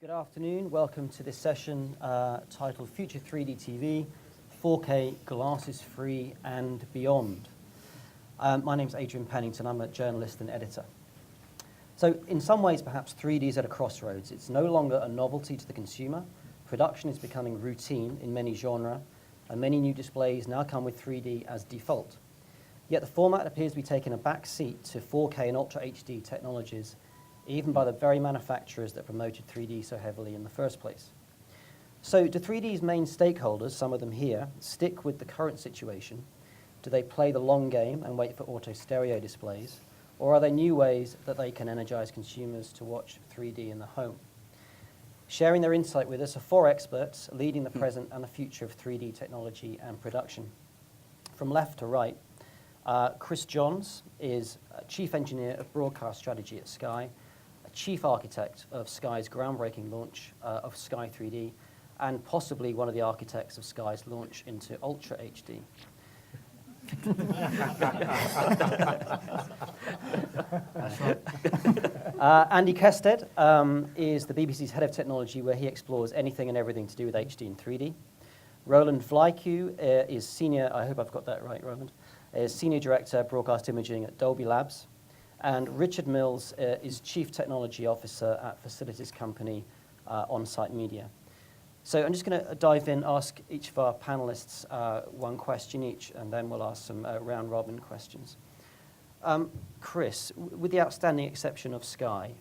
Good afternoon. Welcome to this session titled Future 3D TV, 4K, Glassesfree and Beyond. My name's Adrian Pennington. I'm a journalist and editor. So in some ways, perhaps 3D is at a crossroads. It's no longer a novelty to the consumer. Production is becoming routine in many genres, and many new displays now come with 3D as default. Yet the format appears to be taking a back seat to 4K and Ultra HD technologies, even by the very manufacturers that promoted 3D so heavily in the first place. So do 3D's main stakeholders, some of them here, stick with the current situation? Do they play the long game and wait for auto stereo displays? Or are there new ways that they can energize consumers to watch 3D in the home? Sharing their insight with us are four experts leading the present and the future of 3D technology and production. From left to right, Chris Johns is Chief Engineer of Broadcast Strategy at Sky, Chief Architect of Sky's groundbreaking launch of Sky 3D, and possibly one of the architects of Sky's launch into Ultra HD. Andy Kested is the BBC's Head of Technology, where he explores anything and everything to do with HD and 3D. Roland Vlaicu is Senior, I hope I've got that right, Roland, is Senior Director of Broadcast Imaging at Dolby Labs. And Richard Mills is Chief Technology Officer at facilities company ONSIGHT Media. So I'm just going to dive in, ask each of our panelists one question each, and then we'll ask some round-robin questions. Chris, with the outstanding exception of Sky,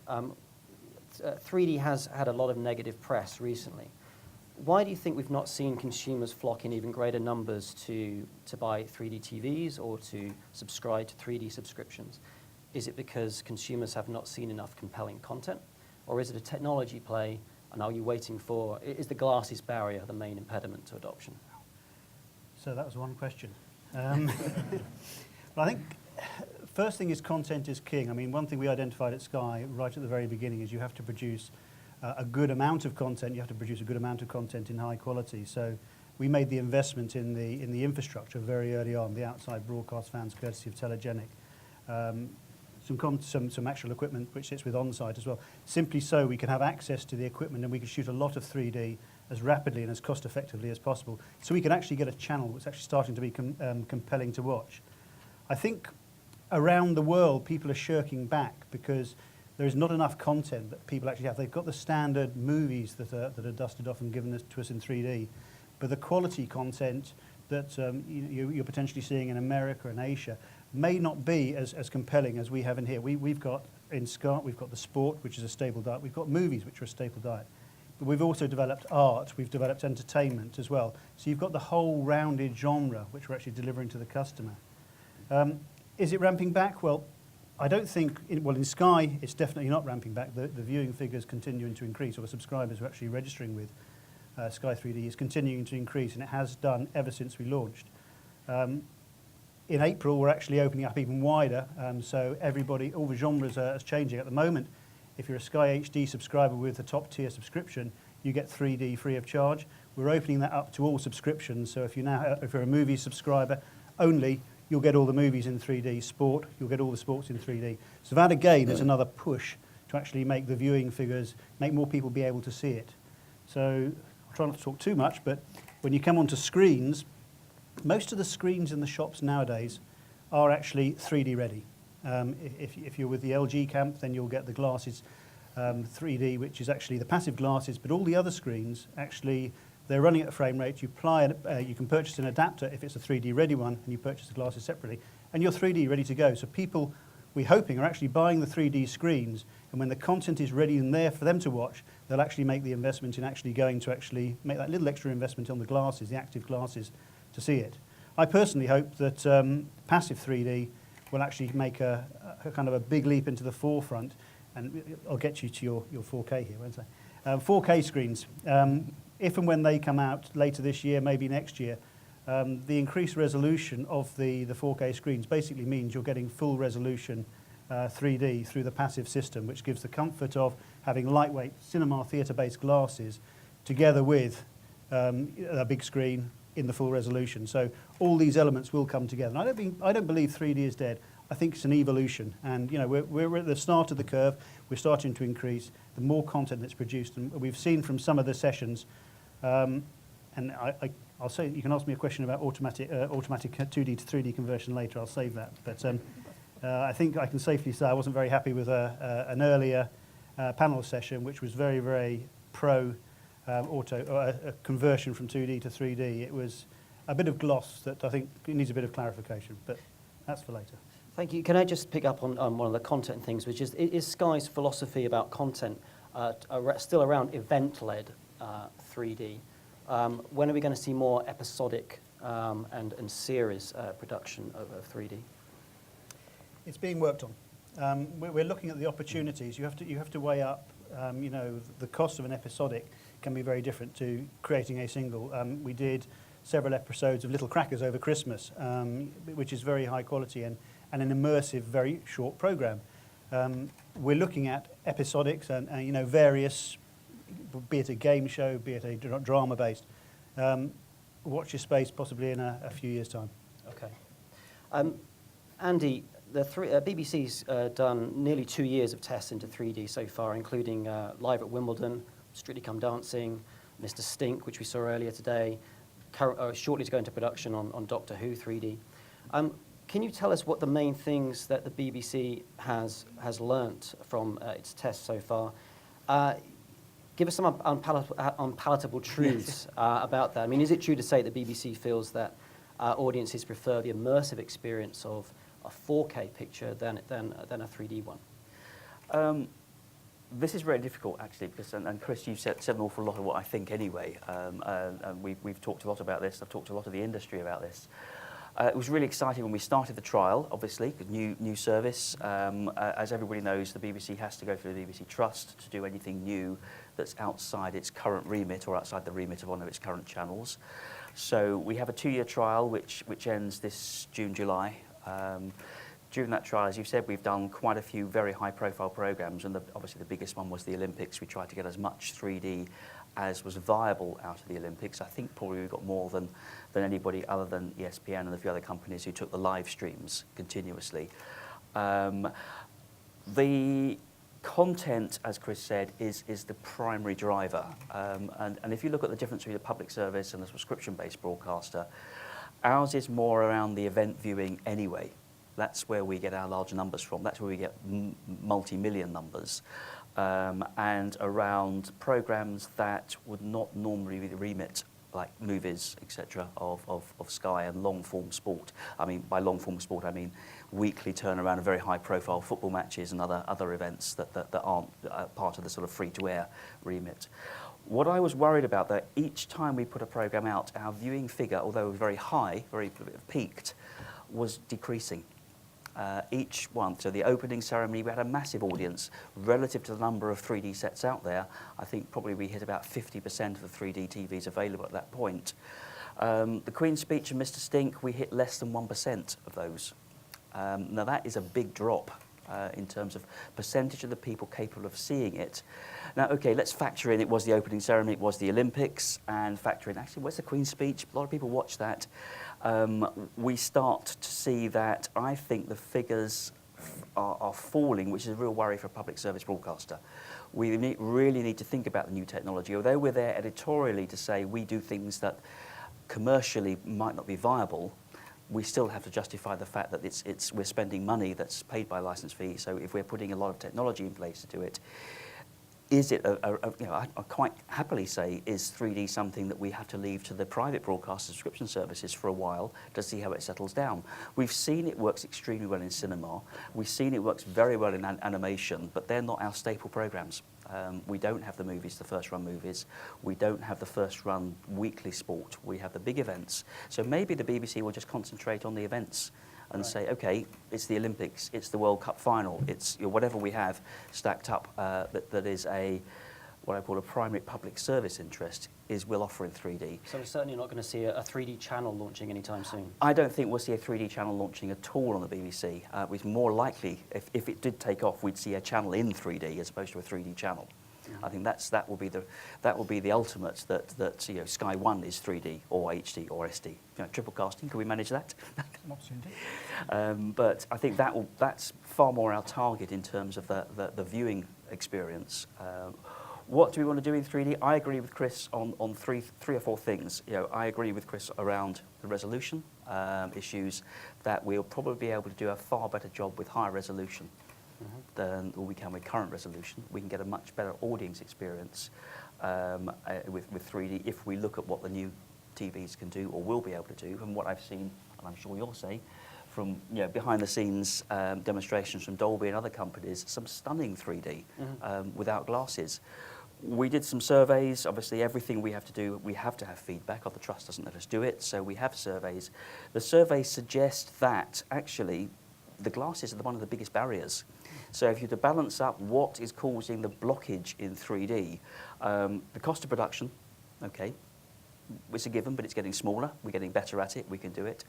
3D has had a lot of negative press recently. Why do you think we've not seen consumers flock in even greater numbers to buy 3D TVs or to subscribe to 3D subscriptions? Is it because consumers have not seen enough compelling content? Or is it a technology play, and are you waiting for, is the glasses barrier the main impediment to adoption? So that was one question. Well, I think first thing is content is king. I mean, one thing we identified at Sky right at the very beginning is you have to produce a good amount of content. You have to produce a good amount of content in high quality. So we made the investment in the infrastructure very early on, the outside broadcast fans courtesy of Telegenic. Some actual equipment which sits with ONSIGHT as well, simply so we can have access to the equipment and we can shoot a lot of 3D as rapidly and as cost effectively as possible, so we can actually get a channel that's actually starting to be compelling to watch. I think around the world people are shirking back because there is not enough content that people actually have. They've got the standard movies that are dusted off and given to us in 3D, but the quality content that you're potentially seeing in America and Asia may not be as compelling as we have in here. We've got in Sky, we've got the sport, which is a staple diet. We've got movies, which are a staple diet. But we've also developed art. We've developed entertainment as well. So you've got the whole rounded genre, which we're actually delivering to the customer. Is it ramping back? Well, I don't think, in Sky, it's definitely not ramping back. The viewing figures continuing to increase, or the subscribers who are actually registering with Sky 3D is continuing to increase, and it has done ever since we launched. In April, we're actually opening up even wider, so everybody, all the genres are changing. At the moment, if you're a Sky HD subscriber with a top-tier subscription, you get 3D free of charge. We're opening that up to all subscriptions, so if you're a movie subscriber only, you'll get all the movies in 3D. Sport, you'll get all the sports in 3D. So that, again, is another push to actually make the viewing figures, make more people be able to see it. So I'll try not to talk too much, but when you come onto screens, most of the screens in the shops nowadays are actually 3D ready. If you're with the LG camp, then you'll get the glasses 3D, which is actually the passive glasses, but all the other screens, actually, they're running at a frame rate. You can purchase an adapter if it's a 3D ready one, and you purchase the glasses separately, and you're 3D ready to go. So people, we're hoping, are actually buying the 3D screens, and when the content is ready and there for them to watch, they'll actually make the investment in actually going to actually make that little extra investment on the glasses, the active glasses, to see it. I personally hope that passive 3D will actually make a kind of a big leap into the forefront, and I'll get you to your 4K here, won't I? 4K screens, if and when they come out later this year, maybe next year, the increased resolution of the 4K screens basically means you're getting full resolution 3D through the passive system, which gives the comfort of having lightweight cinema theatre-based glasses together with a big screen in the full resolution. So all these elements will come together. And I don't believe 3D is dead. I think it's an evolution, and we're at the start of the curve. We're starting to increase the more content that's produced, and we've seen from some of the sessions. And I'll say, you can ask me a question about automatic 2D to 3D conversion later. I'll save that. But I think I can safely say I wasn't very happy with an earlier panel session, which was very, very pro a conversion from 2D to 3D. It was a bit of gloss that I think needs a bit of clarification, but that's for later. Thank you. Can I just pick up on one of the content things, which is Sky's philosophy about content still around event-led 3D? When are we going to see more episodic and series production of 3D? It's being worked on. We're looking at the opportunities. You have to weigh up. The cost of an episodic can be very different to creating a single. We did several episodes of Little Crackers over Christmas, which is very high quality and an immersive, very short program. We're looking at episodics and various, be it a game show, be it a drama based. Watch your space, possibly in a few years' time. Okay, Andy. The BBC's done nearly 2 years of tests into 3D so far, including Live at Wimbledon, Strictly Come Dancing, Mr. Stink, which we saw earlier today, shortly to go into production on Doctor Who 3D. Can you tell us what the main things that the BBC has learnt from its tests so far? Give us some unpalatable truths about that. I mean, is it true to say that the BBC feels that audiences prefer the immersive experience of a 4K picture than a 3D one? This is very difficult, actually, because, and Chris, you've said an awful lot of what I think anyway. And we've talked a lot about this. I've talked to a lot of the industry about this. It was really exciting when we started the trial, obviously, because new service. As everybody knows, the BBC has to go through the BBC Trust to do anything new that's outside its current remit or outside the remit of one of its current channels. So we have a 2-year trial which ends this June, July. During that trial, as you've said, we've done quite a few very high-profile programs, and obviously the biggest one was the Olympics. We tried to get as much 3D as was viable out of the Olympics. I think probably we got more than anybody other than ESPN and a few other companies who took the live streams continuously. The content, as Chris said, is the primary driver. And if you look at the difference between a public service and a subscription-based broadcaster, ours is more around the event viewing anyway. That's where we get our large numbers from. That's where we get multi-million numbers. And around programs that would not normally be the remit, like movies, etc., of Sky and long-form sport. I mean, by long-form sport, I mean weekly turnaround of very high-profile football matches and other events that aren't part of the sort of free-to-air remit. What I was worried about, that each time we put a program out, our viewing figure, although very high, very peaked, was decreasing. Each one, so the opening ceremony, we had a massive audience relative to the number of 3D sets out there. I think probably we hit about 50% of the 3D TVs available at that point. The Queen's Speech and Mr. Stink, we hit less than 1% of those. Now that is a big drop in terms of percentage of the people capable of seeing it. Now, okay, let's factor in it was the opening ceremony, it was the Olympics, and factor in, actually, where's the Queen's Speech? A lot of people watch that. We start to see that I think the figures are falling, which is a real worry for a public service broadcaster. We really need to think about the new technology. Although we're there editorially to say we do things that commercially might not be viable, we still have to justify the fact that we're spending money that's paid by license fee. So if we're putting a lot of technology in place to do it, is it, I quite happily say, is 3D something that we have to leave to the private broadcast subscription services for a while to see how it settles down? We've seen it works extremely well in cinema. We've seen it works very well in animation, but they're not our staple programs. We don't have the movies, the first-run movies. We don't have the first-run weekly sport. We have the big events. So maybe the BBC will just concentrate on the events and say, okay, it's the Olympics, it's the World Cup final, it's whatever we have stacked up that is what I call a primary public service interest, is we'll offer in 3D. So we're certainly not going to see a 3D channel launching anytime soon? I don't think we'll see a 3D channel launching at all on the BBC. It's more likely, if it did take off, we'd see a channel in 3D as opposed to a 3D channel. I think that will be the ultimate, that you know, Sky One is 3D or HD or SD. You know, triple casting, can we manage that? But I think that's far more our target in terms of the viewing experience. What do we want to do in 3D? I agree with Chris on three or four things. You know, I agree with Chris around the resolution issues, that we'll probably be able to do a far better job with higher resolution than we can with current resolution. We can get a much better audience experience with 3D if we look at what the new TVs can do or will be able to do. From what I've seen, and I'm sure you'll say, from behind the scenes demonstrations from Dolby and other companies, some stunning 3D without glasses. We did some surveys. Obviously, everything we have to do, we have to have feedback, or the trust doesn't let us do it, so we have surveys. The surveys suggest that actually the glasses are one of the biggest barriers. So if you're to balance up what is causing the blockage in 3D, the cost of production, okay, it's a given, but it's getting smaller. We're getting better at it. We can do it.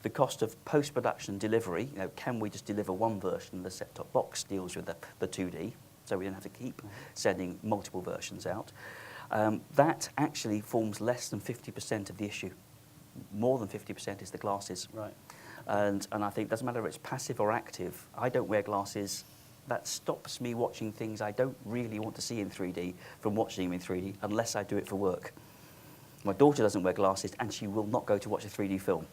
The cost of post-production delivery, you know, can we just deliver one version? The set-top box deals with the 2D, so we don't have to keep sending multiple versions out. That actually forms less than 50% of the issue. More than 50% is the glasses. Right. And I think it doesn't matter if it's passive or active. I don't wear glasses. That stops me watching things I don't really want to see in 3D from watching them in 3D unless I do it for work. My daughter doesn't wear glasses, and she will not go to watch a 3D film.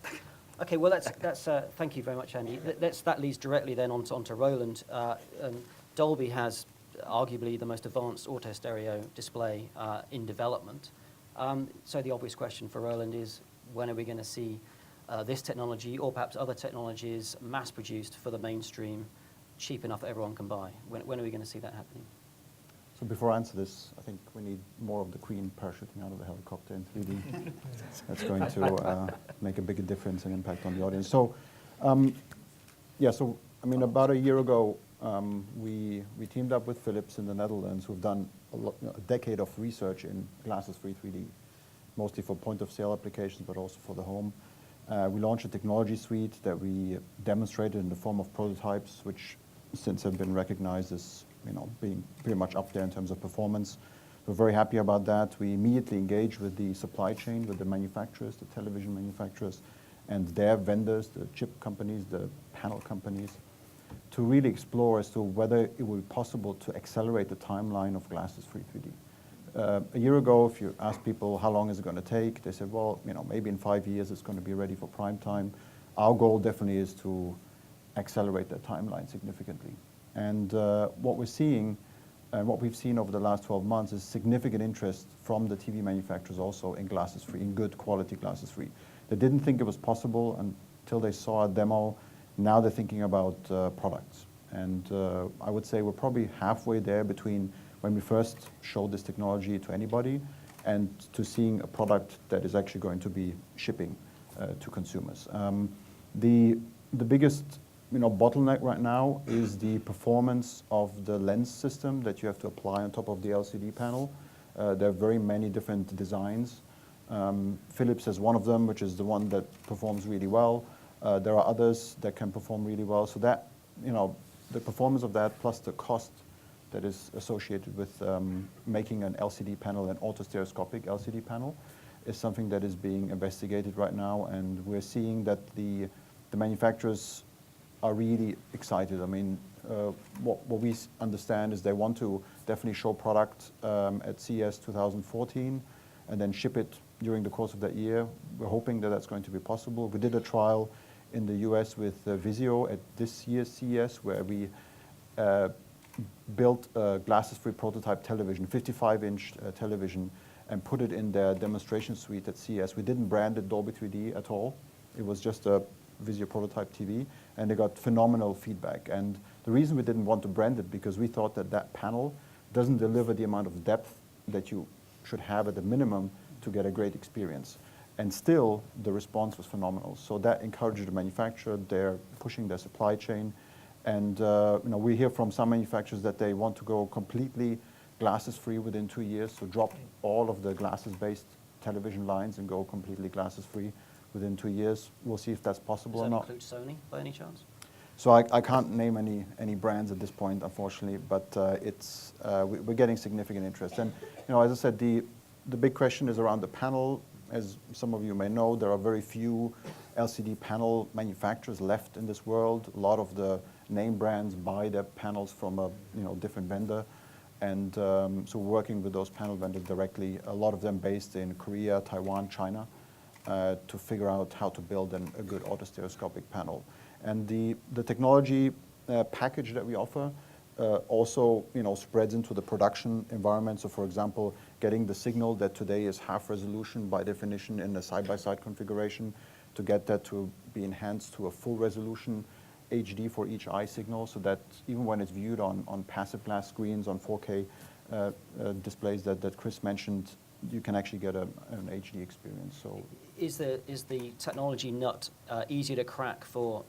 Okay, well, that's thank you very much, Andy. That leads directly then onto Roland. Dolby has arguably the most advanced auto stereo display in development. So the obvious question for Roland is, when are we going to see this technology, or perhaps other technologies, mass-produced for the mainstream, cheap enough that everyone can buy? When are we going to see that happening? So before I answer this, I think we need more of the Queen parachuting out of the helicopter in 3D. That's going to make a bigger difference and impact on the audience. So, I mean, about a year ago, we teamed up with Philips in the Netherlands, who've done a decade of research in Glassesfree 3D, mostly for point-of-sale applications, but also for the home. We launched a technology suite that we demonstrated in the form of prototypes, which since have been recognized as being pretty much up there in terms of performance. We're very happy about that. We immediately engaged with the supply chain, with the manufacturers, the television manufacturers, and their vendors, the chip companies, the panel companies, to really explore as to whether it would be possible to accelerate the timeline of Glassesfree 3D. A year ago, if you ask people how long is it going to take, they said, well, maybe in 5 years it's going to be ready for prime time. Our goal definitely is to accelerate that timeline significantly. And what we're seeing, and what we've seen over the last 12 months, is significant interest from the TV manufacturers also in Glassesfree, in good quality Glassesfree. They didn't think it was possible until they saw a demo. Now they're thinking about products. And I would say we're probably halfway there between when we first showed this technology to anybody and to seeing a product that is actually going to be shipping to consumers. The biggest bottleneck right now is the performance of the lens system that you have to apply on top of the LCD panel. There are very many different designs. Philips has one of them, which is the one that performs really well. There are others that can perform really well. So that, the performance of that plus the cost that is associated with making an LCD panel, an autostereoscopic LCD panel, is something that is being investigated right now. And we're seeing that the manufacturers are really excited. I mean, what we understand is they want to definitely show product at CES 2014 and then ship it during the course of that year. We're hoping that that's going to be possible. We did a trial in the US with Vizio at this year's CES, where we built a Glassesfree prototype television, 55-inch television, and put it in their demonstration suite at CES. We didn't brand it Dolby 3D at all. It was just a Vizio prototype TV, and they got phenomenal feedback. And the reason we didn't want to brand it, because we thought that that panel doesn't deliver the amount of depth that you should have at the minimum to get a great experience. And still, the response was phenomenal. So that encouraged the manufacturer. They're pushing their supply chain. And we hear from some manufacturers that they want to go completely glasses-free within 2 years, so drop all of the glasses-based television lines and go completely glasses-free within 2 years. We'll see if that's possible or not. Does that include Sony by any chance? So I can't name any brands at this point, unfortunately, but we're getting significant interest. And as I said, the big question is around the panel. As some of you may know, there are very few LCD panel manufacturers left in this world. A lot of the name brands buy their panels from a different vendor, and so we're working with those panel vendors directly. A lot of them based in Korea, Taiwan, China, to figure out how to build a good autostereoscopic panel. And the technology package that we offer also spreads into the production environment. So for example, getting the signal that today is half resolution by definition in a side-by-side configuration, to get that to be enhanced to a full resolution HD for each eye signal, so that even when it's viewed on passive glass screens, on 4K displays that Chris mentioned, you can actually get an HD experience. So, is the technology nut easier to crack for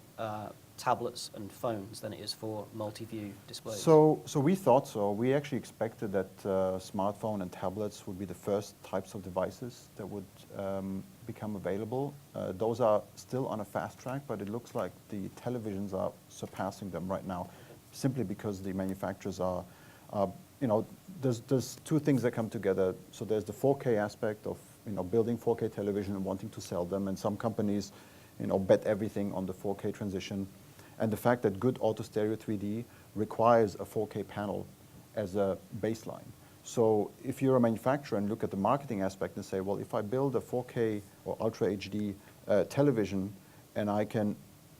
tablets and phones than it is for multi-view displays? So we thought so. We actually expected that smartphone and tablets would be the first types of devices that would become available. Those are still on a fast track, but it looks like the televisions are surpassing them right now, simply because the manufacturers are there's two things that come together. So there's the 4K aspect of building 4K television and wanting to sell them, and some companies bet everything on the 4K transition. And the fact that good auto stereo 3D requires a 4K panel as a baseline. So if you're a manufacturer and look at the marketing aspect and say, well, if I build a 4K or Ultra HD television, and I can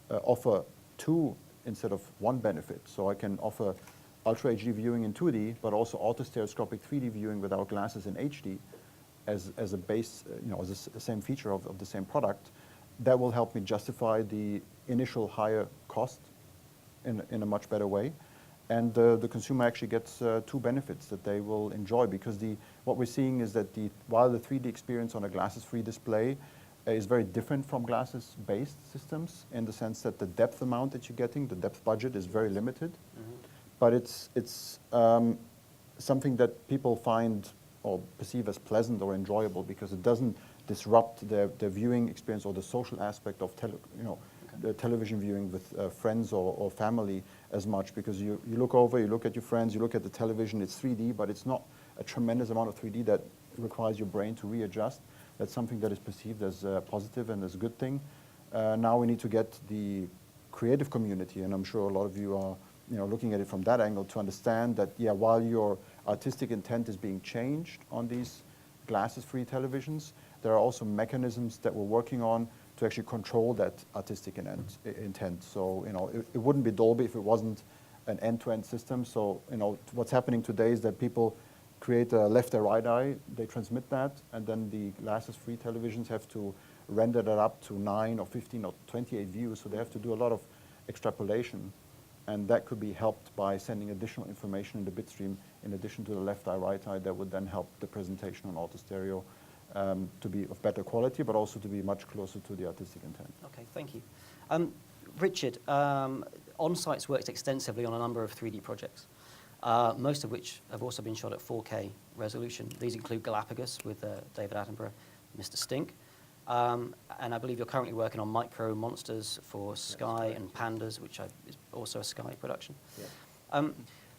offer two instead of one benefit, so I can offer Ultra HD viewing in 2D, but also autostereoscopic 3D viewing without glasses in HD as a base, as the same feature of the same product, that will help me justify the initial higher cost in a much better way. And the consumer actually gets two benefits that they will enjoy, because what we're seeing is that while the 3D experience on a Glassesfree display is very different from glasses-based systems, in the sense that the depth amount that you're getting, the depth budget, is very limited. Mm-hmm. But it's something that people find or perceive as pleasant or enjoyable, because it doesn't disrupt their viewing experience or the social aspect of the television viewing with friends or family as much, because you look over, you look at your friends, you look at the television, it's 3D, but it's not a tremendous amount of 3D that requires your brain to readjust. That's something that is perceived as positive and as a good thing. Now we need to get the creative community, and I'm sure a lot of you are looking at it from that angle, to understand that, while your artistic intent is being changed on these Glassesfree televisions, there are also mechanisms that we're working on to actually control that artistic intent. So, it wouldn't be Dolby if it wasn't an end-to-end system. So, what's happening today is that people create a left or right eye, they transmit that, and then the Glassesfree televisions have to render that up to 9 or 15 or 28 views. So they have to do a lot of extrapolation. And that could be helped by sending additional information in the bitstream in addition to the left eye, right eye, that would then help the presentation on auto stereo to be of better quality, but also to be much closer to the artistic intent. Okay, thank you. Richard, ONSIGHT's worked extensively on a number of 3D projects, most of which have also been shot at 4K resolution. These include Galapagos with David Attenborough, Mr. Stink. And I believe you're currently working on Micro Monsters for Sky and Pandas, which is also a Sky production. Yeah.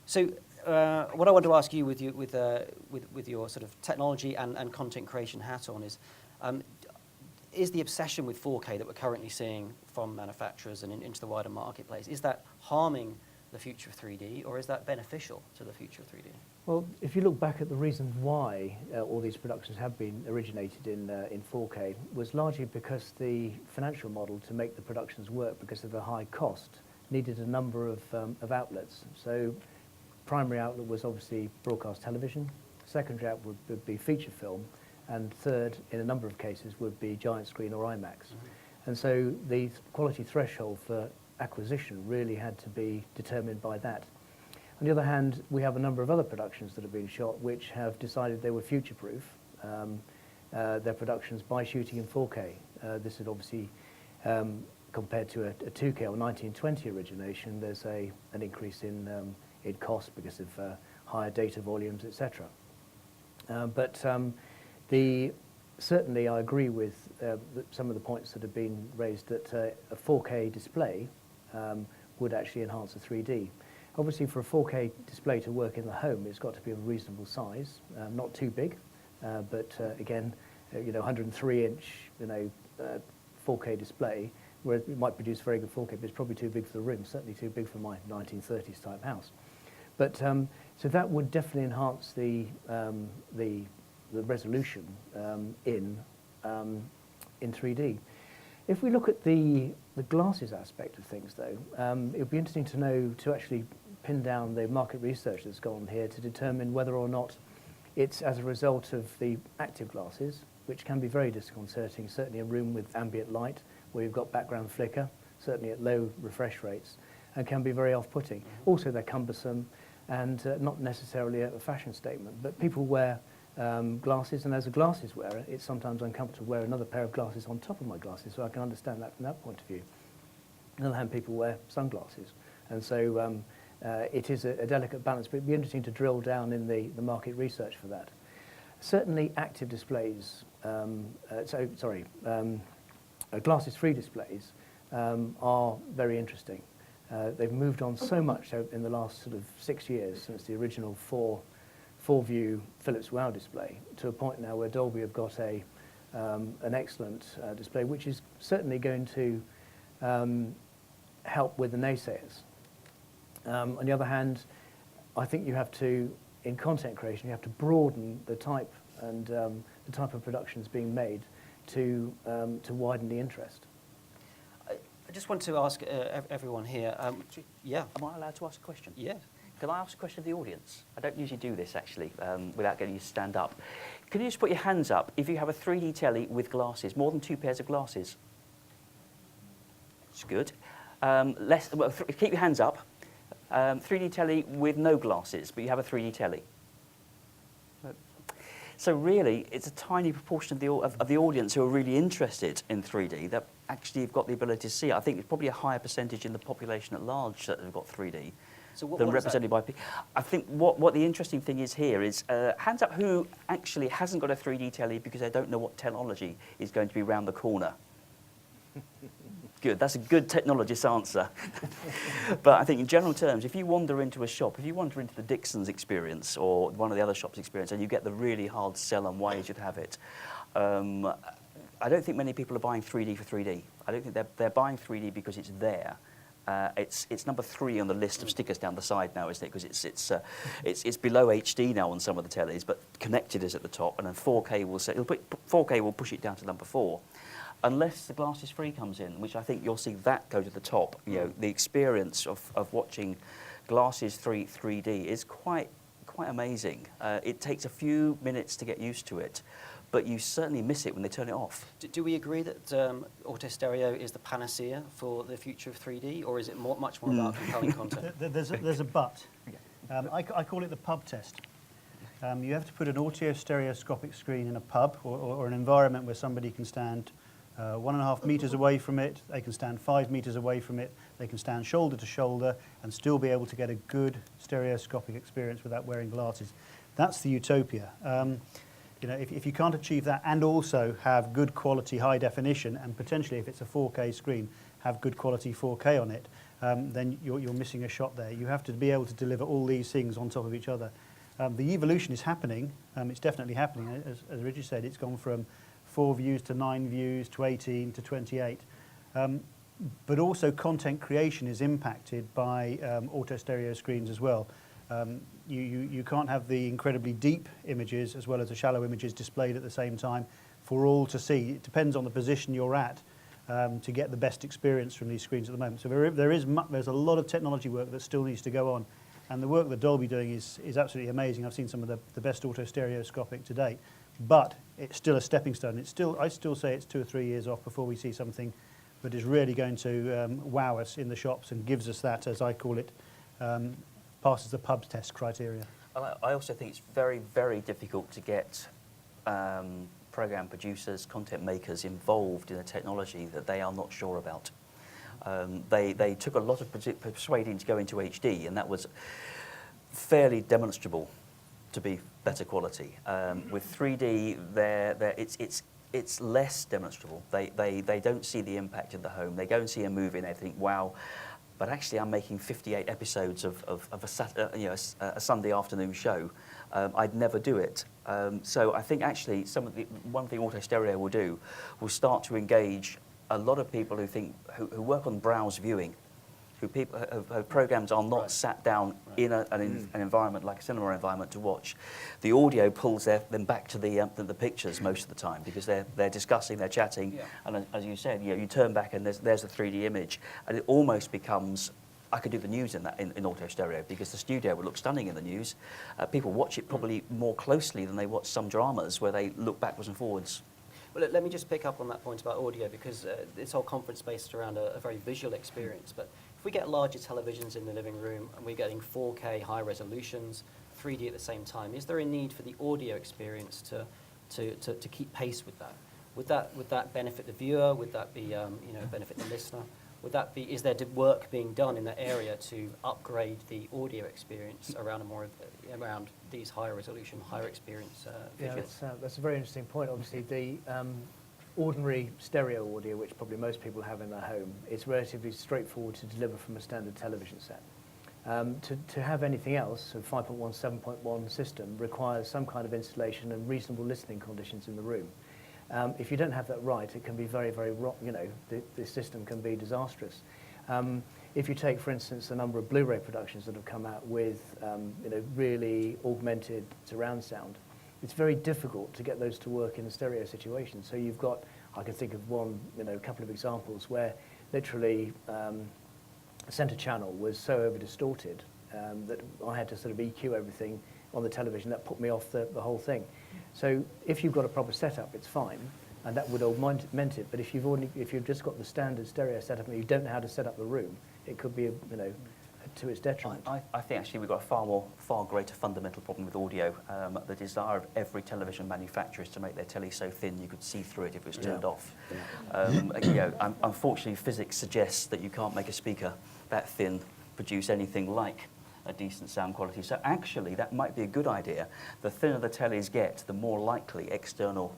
So what I want to ask you with your sort of technology and content creation hat on is the obsession with 4K that we're currently seeing from manufacturers and into the wider marketplace, is that harming the future of 3D, or is that beneficial to the future of 3D? Well, if you look back at the reasons why all these productions have been originated in 4K, was largely because the financial model to make the productions work, because of the high cost, needed a number of outlets. So primary outlet was obviously broadcast television, secondary outlet would be feature film, and third, in a number of cases, would be giant screen or IMAX. Mm-hmm. And so the quality threshold for acquisition really had to be determined by that. On the other hand, we have a number of other productions that have been shot which have decided they were future-proof, their productions, by shooting in 4K. This is obviously, compared to a 2K or 1920 origination, there's an increase in cost because of higher data volumes, etc. Certainly I agree with some of the points that have been raised, that a 4K display would actually enhance the 3D. Obviously, for a 4K display to work in the home, it's got to be of a reasonable size, not too big, but again, 103-inch, 4K display, where it might produce very good 4K, but it's probably too big for the room, certainly too big for my 1930s type house. But so that would definitely enhance the resolution in 3D. If we look at the glasses aspect of things, though, it would be interesting to know, to actually pin down the market research that's gone on here to determine whether or not it's as a result of the active glasses, which can be very disconcerting, certainly a room with ambient light where you've got background flicker, certainly at low refresh rates, and can be very off-putting. Also, they're cumbersome and not necessarily a fashion statement, but people wear glasses, and as a glasses wearer, it's sometimes uncomfortable to wear another pair of glasses on top of my glasses, so I can understand that from that point of view. On the other hand, people wear sunglasses, and so it is a delicate balance, but it'd be interesting to drill down in the market research for that. Certainly active displays, glasses-free displays are very interesting. They've moved on so much in the last sort of 6 years since the original four-view Philips Wow display to a point now where Dolby have got an excellent display, which is certainly going to help with the naysayers. On the other hand, I think you have to, in content creation, you have to broaden the type and the type of productions being made to widen the interest. I just want to ask everyone here. Yeah. Am I allowed to ask a question? Yeah. Can I ask a question of the audience? I don't usually do this, actually, without getting you to stand up. Can you just put your hands up if you have a 3D telly with glasses, more than 2 pairs of glasses? It's good. Keep your hands up. 3D telly with no glasses, but you have a 3D telly. So really, it's a tiny proportion of the audience who are really interested in 3D that actually have got the ability to see it. I think it's probably a higher percentage in the population at large that have got 3D than represented by people. I think what the interesting thing is here is, hands up who actually hasn't got a 3D telly because they don't know what technology is going to be round the corner. Good, that's a good technologist answer. But I think in general terms, if you wander into a shop, if you wander into the Dixon's experience or one of the other shops' experience and you get the really hard sell on why you should have it, I don't think many people are buying 3D for 3D. I don't think they're buying 3D because it's there. It's number 3 on the list of stickers down the side now, isn't it? Because it's below HD now on some of the tellies, but connected is at the top, and then 4K will push it down to number 4. Unless the Glassesfree comes in, which I think you'll see that go to the top. You know, the experience of watching Glasses 3D is quite amazing. It takes a few minutes to get used to it, but you certainly miss it when they turn it off. Do we agree that auto stereo is the panacea for the future of 3D, or is it much more about compelling content? There's a but. I call it the pub test. You have to put an audio stereoscopic screen in a pub or an environment where somebody can stand 1.5 meters away from it, they can stand 5 meters away from it, they can stand shoulder to shoulder and still be able to get a good stereoscopic experience without wearing glasses. That's the utopia. If you can't achieve that and also have good quality high definition, and potentially if it's a 4K screen, have good quality 4K on it, then you're missing a shot there. You have to be able to deliver all these things on top of each other. The evolution is happening. It's definitely happening. As Richard said, it's gone from 4 views to 9 views to 18 to 28. But also content creation is impacted by auto stereo screens as well. You can't have the incredibly deep images as well as the shallow images displayed at the same time for all to see. It depends on the position you're at to get the best experience from these screens at the moment. So there's a lot of technology work that still needs to go on. And the work that Dolby doing is absolutely amazing. I've seen some of the best auto stereoscopic to date. But it's still a stepping stone. I still say it's 2 or 3 years off before we see something that is really going to wow us in the shops and gives us that, as I call it, passes the pubs test criteria. I also think it's very, very difficult to get program producers, content makers involved in a technology that they are not sure about. They took a lot of persuading to go into HD, and that was fairly demonstrable to be better quality. With 3D, it's less demonstrable. They don't see the impact in the home. They go and see a movie and they think, wow. but actually I'm making 58 episodes of a Sunday afternoon show. I'd never do it. So I think actually one thing Auto Stereo will do will start to engage a lot of people who work on browse viewing, who programs are not sat down in an environment like a cinema environment to watch. The audio pulls them back to the pictures most of the time, because they're discussing, they're chatting, and as you said, you turn back and there's a 3D image, and it almost becomes. I could do the news in Auto Stereo, because the studio would look stunning in the news. People watch it probably more closely than they watch some dramas where they look backwards and forwards. Well, let me just pick up on that point about audio, because this whole conference is based around a very visual experience. But if we get larger televisions in the living room and we're getting 4K high resolutions, 3D at the same time, is there a need for the audio experience to keep pace with that? Would that benefit the viewer? Would that be benefit the listener? Is there work being done in that area to upgrade the audio experience around these higher resolution, higher experience visuals? Yeah, that's a very interesting point. Obviously, the ordinary stereo audio, which probably most people have in their home, is relatively straightforward to deliver from a standard television set. To have anything else, a 5.1, 7.1 system requires some kind of installation and reasonable listening conditions in the room. If you don't have that right, it can be very, very wrong. The system can be disastrous. If you take, for instance, a number of Blu-ray productions that have come out with, really augmented surround sound, it's very difficult to get those to work in a stereo situation. So you've got, I can think of a couple of examples where literally a center channel was so over-distorted that I had to sort of EQ everything on the television. That put me off the whole thing. So if you've got a proper setup, it's fine, and that would augment it. But if you've just got the standard stereo setup and you don't know how to set up the room, it could be to its detriment. I think actually we've got a far greater fundamental problem with audio. The desire of every television manufacturer is to make their telly so thin you could see through it if it was turned off. Unfortunately, physics suggests that you can't make a speaker that thin produce anything like a decent sound quality. So actually, that might be a good idea. The thinner the tellies get, the more likely external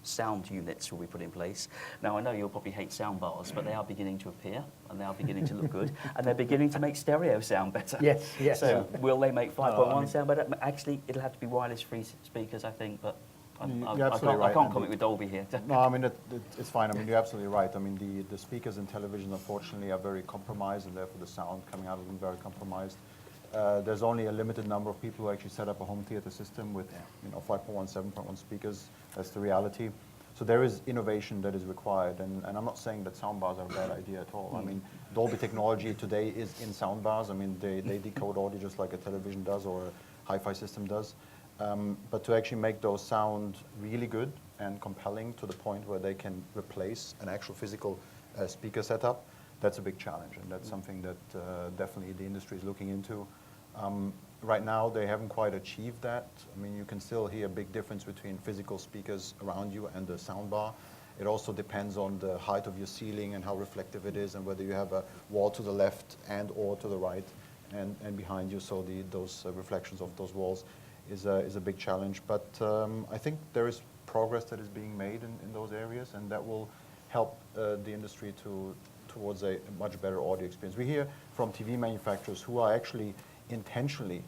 sound units will be put in place. Now, I know you'll probably hate sound bars, but they are beginning to appear, and they are beginning to look good, and they're beginning to make stereo sound better. Yes. So will they make 5.1 sound better? Actually, it'll have to be wireless-free speakers, I think, but I can't comment with Dolby here. No, I mean, it's fine. I mean, you're absolutely right. I mean, the speakers in television, unfortunately, are very compromised, and therefore the sound coming out of them very compromised. There's only a limited number of people who actually set up a home theater system with 5.1, 7.1 speakers. That's the reality. So there is innovation that is required, and I'm not saying that soundbars are a bad idea at all. I mean, Dolby technology today is in soundbars. I mean, they decode audio just like a television does or a hi-fi system does. But to actually make those sound really good and compelling to the point where they can replace an actual physical speaker setup, that's a big challenge, and that's something that definitely the industry is looking into. Right now, they haven't quite achieved that. I mean, you can still hear a big difference between physical speakers around you and the soundbar. It also depends on the height of your ceiling and how reflective it is, and whether you have a wall to the left and or to the right and behind you. So those reflections of those walls is a big challenge. But I think there is progress that is being made in those areas, and that will help the industry towards a much better audio experience. We hear from TV manufacturers who are actually intentionally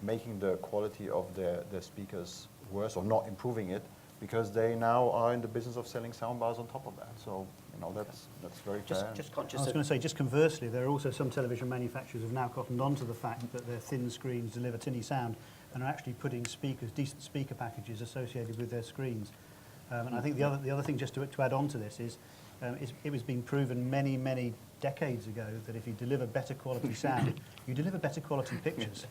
making the quality of their speakers worse or not improving it, because they now are in the business of selling soundbars on top of that. So, that's very fair. Just conscious I was going to say, just conversely, there are also some television manufacturers who have now cottoned onto the fact that their thin screens deliver tinny sound and are actually putting decent speaker packages associated with their screens. And I think the other thing, just to add on to this, is it was being proven many, many decades ago that if you deliver better quality sound, you deliver better quality pictures.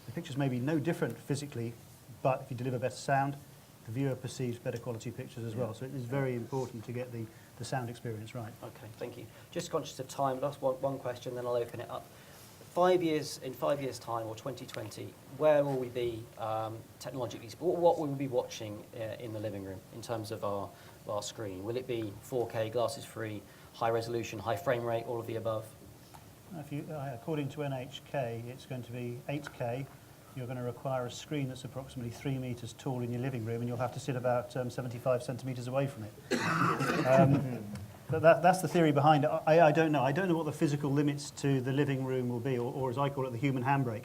The pictures may be no different physically, but if you deliver better sound, the viewer perceives better quality pictures as well. So it is very important to get the sound experience right. Okay, thank you. Just conscious of time, last one question, then I'll open it up. In 5 years' time, or 2020, where will we be technologically? What will we be watching in the living room in terms of our screen? Will it be 4K, glasses-free, high resolution, high frame rate, all of the above? According to NHK, it's going to be 8K. You're going to require a screen that's approximately 3 meters tall in your living room, and you'll have to sit about 75 centimeters away from it. That's the theory behind it. I don't know. I don't know what the physical limits to the living room will be, or as I call it, the human handbrake.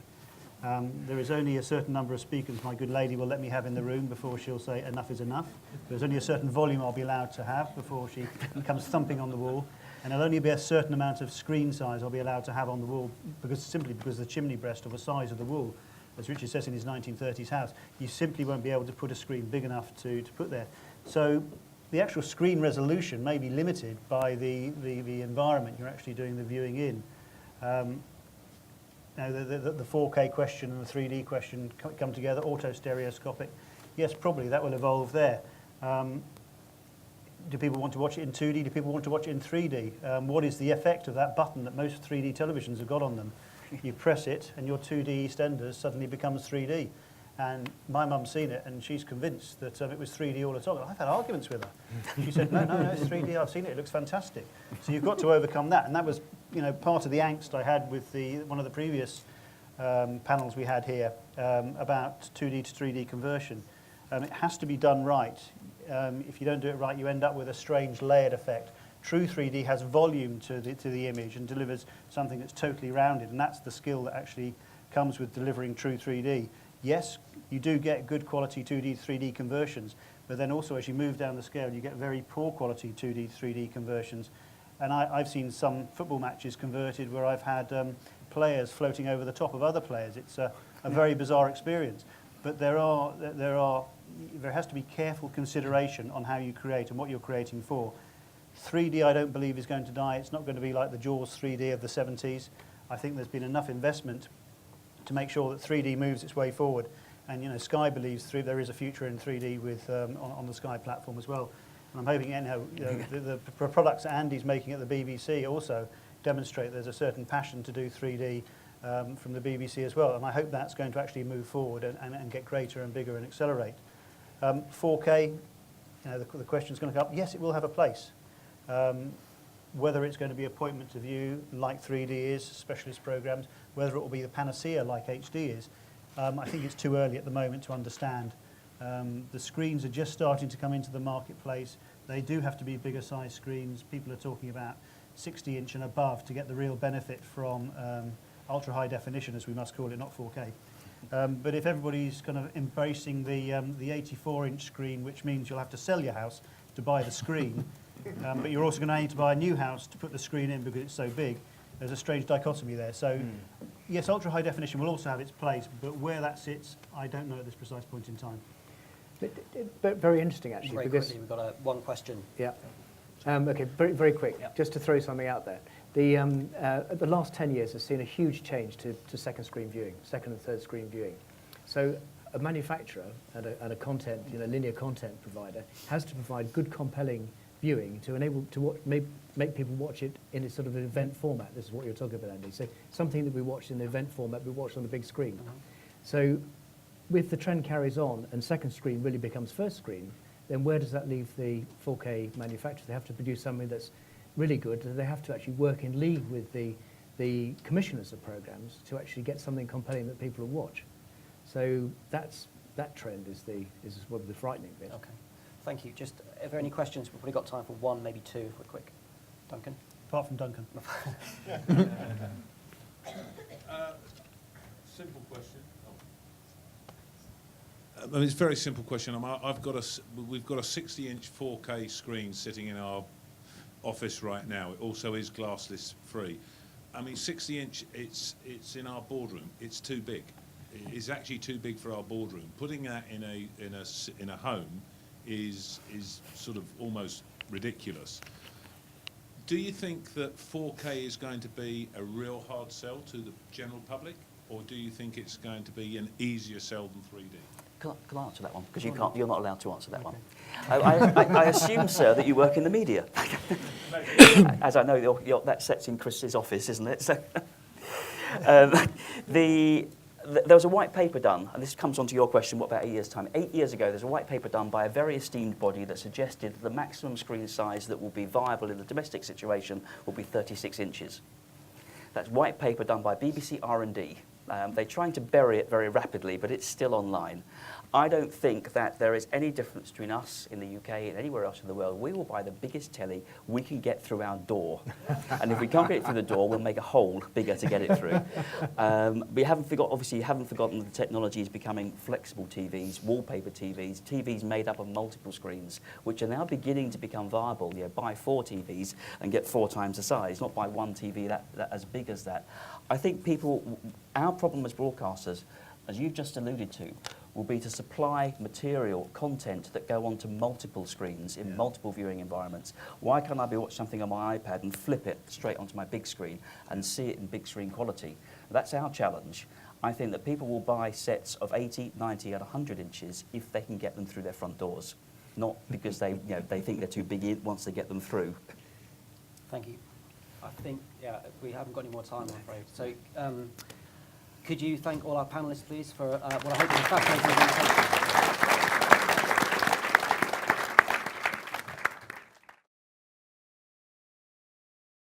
There is only a certain number of speakers my good lady will let me have in the room before she'll say enough is enough. There's only a certain volume I'll be allowed to have before she comes thumping on the wall. And there'll only be a certain amount of screen size I'll be allowed to have on the wall, simply because the chimney breast or the size of the wall, as Richard says in his 1930s house, you simply won't be able to put a screen big enough to put there. So the actual screen resolution may be limited by the environment you're actually doing the viewing in. Now the 4K question and the 3D question come together, auto-stereoscopic. Yes, probably that will evolve there. Do people want to watch it in 2D? Do people want to watch it in 3D? What is the effect of that button that most 3D televisions have got on them? You press it and your 2D EastEnders suddenly becomes 3D. And my mum's seen it and she's convinced that it was 3D all the time. I've had arguments with her. She said, no, it's 3D, I've seen it, it looks fantastic. So you've got to overcome that. And that was part of the angst I had with one of the previous panels we had here about 2D to 3D conversion. It has to be done right. If you don't do it right, you end up with a strange layered effect. True 3D has volume to the image and delivers something that's totally rounded, and that's the skill that actually comes with delivering true 3D. Yes, you do get good quality 2D to 3D conversions, but then also as you move down the scale, you get very poor quality 2D to 3D conversions. And I've seen some football matches converted where I've had players floating over the top of other players. It's a very bizarre experience. But there has to be careful consideration on how you create and what you're creating for. 3D, I don't believe, is going to die. It's not going to be like the Jaws 3D of the 70s. I think there's been enough investment to make sure that 3D moves its way forward. And Sky believes there is a future in 3D with on the Sky platform as well. And I'm hoping the products that Andy's making at the BBC also demonstrate there's a certain passion to do 3D from the BBC as well. And I hope that's going to actually move forward and get greater and bigger and accelerate. 4K, the question's going to come up. Yes, it will have a place. Whether it's going to be appointment to view like 3D is, specialist programs, whether it will be the panacea like HD is, I think it's too early at the moment to understand. The screens are just starting to come into the marketplace. They do have to be bigger size screens. People are talking about 60-inch and above to get the real benefit from ultra high definition, as we must call it, not 4K. But if everybody's kind of embracing the 84-inch screen, which means you'll have to sell your house to buy the screen, but you're also going to need to buy a new house to put the screen in because it's so big, there's a strange dichotomy there. So, yes, ultra high definition will also have its place, but where that sits, I don't know at this precise point in time. But very interesting, actually. Very because quickly, we've got one question. Yeah. Okay, very, very quick, Yep. just to throw something out there. The last 10 years has seen a huge change to second screen viewing, second and third screen viewing. So a manufacturer and a content, linear content provider has to provide good, compelling viewing to enable to make people watch it in a sort of an event format. This is what you're talking about, Andy. So something that we watch in the event format, we watch on the big screen. So if the trend carries on and second screen really becomes first screen, then where does that leave the 4K manufacturer? They have to produce something that's really good. They have to actually work in league with the commissioners of programs to actually get something compelling that people will watch. So that trend is what the frightening bit. Okay, thank you. Just, are there any questions? We've probably got time for one, maybe two, if we're quick. Duncan? Apart from Duncan. Simple question. It's a very simple question. We've got a 60-inch 4K screen sitting in our office right now. It also is glassless free. 60-inch. It's in our boardroom. It's too big. It's actually too big for our boardroom. Putting that in a home is sort of almost ridiculous. Do you think that 4K is going to be a real hard sell to the general public, or do you think it's going to be an easier sell than 3D? Can I answer that one? Because you're not allowed to answer that one. I assume, sir, that you work in the media. As I know, that set's in Chris's office, isn't it? So, there was a white paper done, and this comes on to your question, what about 8 years' time? 8 years ago, there's a white paper done by a very esteemed body that suggested that the maximum screen size that will be viable in the domestic situation will be 36 inches. That's white paper done by BBC R&D. They're trying to bury it very rapidly, but it's still online. I don't think that there is any difference between us in the UK and anywhere else in the world. We will buy the biggest telly we can get through our door. And if we can't get it through the door, we'll make a hole bigger to get it through. We haven't obviously, you haven't forgotten the technology is becoming flexible TVs, wallpaper TVs, TVs made up of multiple screens, which are now beginning to become viable. You know, buy 4 TVs and get 4 times the size, not buy one TV that as big as that. I think our problem as broadcasters, as you've just alluded to, will be to supply material, content that go onto multiple screens in multiple viewing environments. Why can't I be watching something on my iPad and flip it straight onto my big screen and see it in big screen quality? That's our challenge. I think that people will buy sets of 80, 90 and 100 inches if they can get them through their front doors, not because they think they're too big once they get them through. Thank you. I think, we haven't got any more time, I'm afraid. So, could you thank all our panellists, please, for what I hope is a fascinating presentation?